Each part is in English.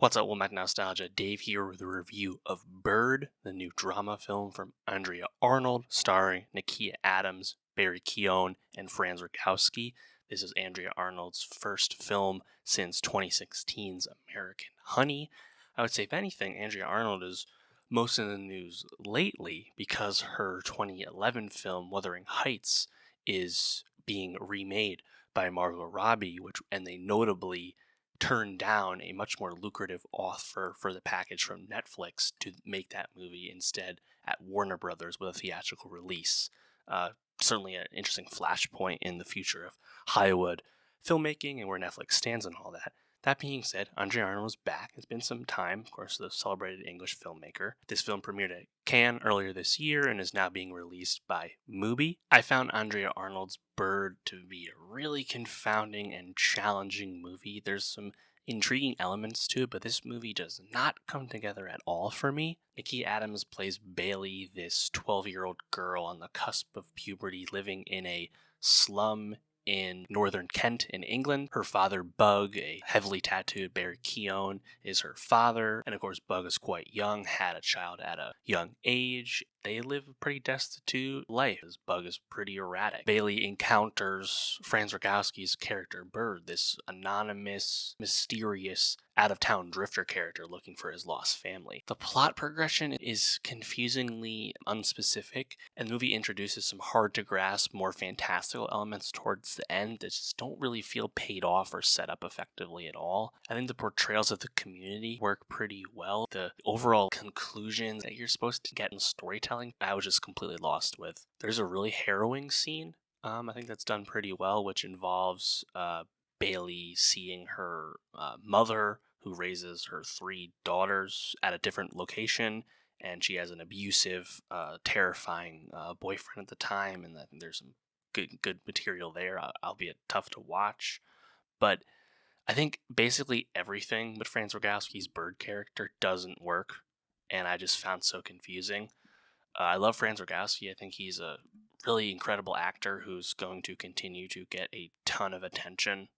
What's up, Womack Nostalgia? Dave here with a review of Bird, the new drama film from Andrea Arnold, starring Nykiya Adams, Barry Keoghan, and Franz Rogowski. This is Andrea Arnold's first film since 2016's American Honey. I would say, if anything, Andrea Arnold is most in the news lately because her 2011 film Wuthering Heights is being remade by Margot Robbie, and they notably turned down a much more lucrative offer for the package from Netflix to make that movie instead at Warner Brothers with a theatrical release. Certainly an interesting flashpoint in the future of Hollywood filmmaking and where Netflix stands and all that. That being said, Andrea Arnold is back. It's been some time, of course, the celebrated English filmmaker. This film premiered at Cannes earlier this year and is now being released by Mubi. I found Andrea Arnold's Bird to be a really confounding and challenging movie. There's some intriguing elements to it, but this movie does not come together at all for me. Nykiya Adams plays Bailey, this 12-year-old girl on the cusp of puberty living in a slum in northern Kent in England. Her father, Bug, a heavily tattooed Barry Keoghan, is her father. And of course, Bug is quite young, had a child at a young age. They live a pretty destitute life, as Bug is pretty erratic. Bailey encounters Franz Rogowski's character, Bird, this anonymous, mysterious, out-of-town drifter character looking for his lost family. The plot progression is confusingly unspecific, and the movie introduces some hard-to-grasp, more fantastical elements towards the end that just don't really feel paid off or set up effectively at all. I think the portrayals of the community work pretty well. The overall conclusion that you're supposed to get in storytelling, I was just completely lost with. There's a really harrowing scene, I think that's done pretty well, which involves Bailey seeing her mother, who raises her three daughters, at a different location, and she has an abusive, terrifying boyfriend at the time, and there's some good material there, albeit tough to watch. But I think basically everything but Franz Rogowski's Bird character doesn't work, and I just found so confusing. I love Franz Rogowski. I think he's a really incredible actor who's going to continue to get a ton of attention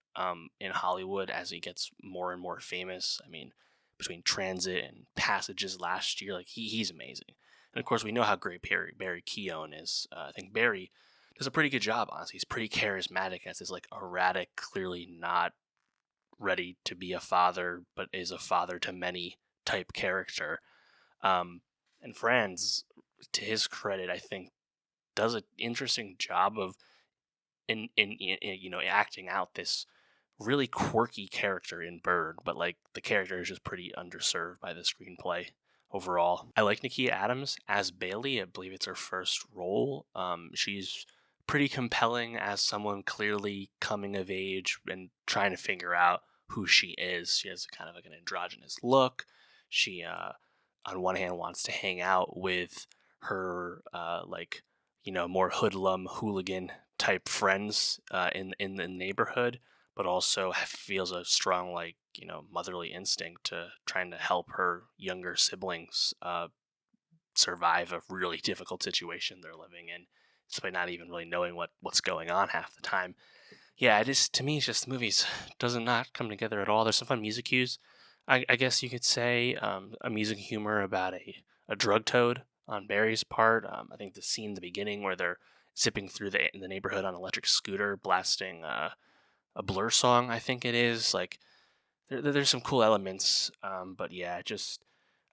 in Hollywood as he gets more and more famous. I mean, between Transit and Passages last year, like he's amazing. And of course, we know how great Barry Keoghan is. I think Barry does a pretty good job, honestly. He's pretty charismatic as this like erratic, clearly not ready to be a father, but is a father to many type character. And Franz, to his credit, I think does an interesting job of in acting out this really quirky character in Bird, but like the character is just pretty underserved by the screenplay overall. I like Nykiya Adams as Bailey. I believe it's her first role. She's pretty compelling as someone clearly coming of age and trying to figure out who she is. She has kind of like an androgynous look. She on one hand wants to hang out with her more hoodlum hooligan type friends in the neighborhood, but also feels a strong motherly instinct to trying to help her younger siblings survive a really difficult situation they're living in, despite not even really knowing what's going on half the time. Yeah, to me, it's just the movies does not come together at all. There's some fun music cues. I guess you could say a music humor about a drug toad on Barry's part. I think the scene in the beginning where they're zipping through the neighborhood on an electric scooter, blasting a Blur song, I think it is. Like there's some cool elements, but yeah, I just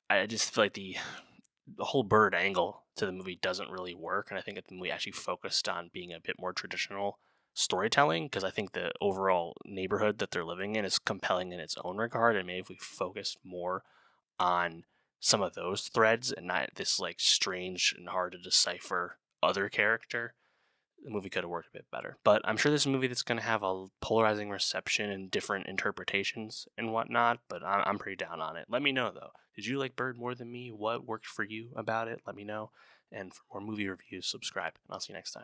feel like the whole Bird angle to the movie doesn't really work, and I think if the movie actually focused on being a bit more traditional storytelling, because I think the overall neighborhood that they're living in is compelling in its own regard, and maybe if we focused more on some of those threads and not this like strange and hard to decipher other character, the movie could have worked a bit better. But I'm sure this is a movie that's going to have a polarizing reception and different interpretations and whatnot, but I'm pretty down on it. Let me know, though. Did you like Bird more than me? What worked for you about it? Let me know. And for more movie reviews, subscribe. And I'll see you next time.